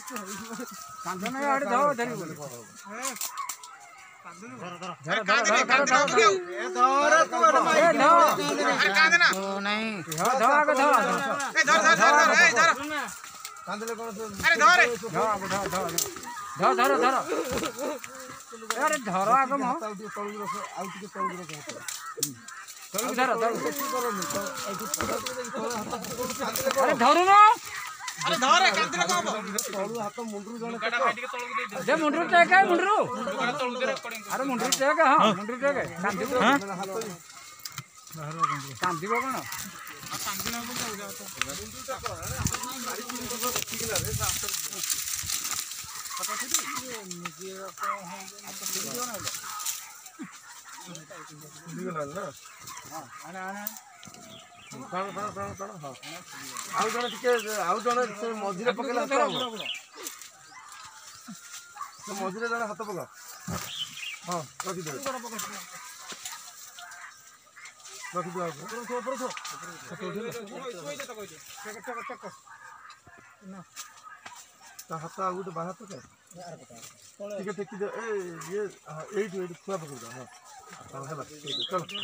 କାନ୍ଦ ନାହିଁ ଆଡେ ଧର ଧରିବ ଧର ଆଗ ଧରୁନ मुंडरू टेक है मुंडरू अरे मुंडरू टेक हाँ मुंडरू टेक कांदी कौन आउ जन मझे पकड़ा मझे जन हाथ पका हाँ रखिदे हाथ आ गोटे बाहर पका टेकी दे छुआ पकड़ हाँ चलो।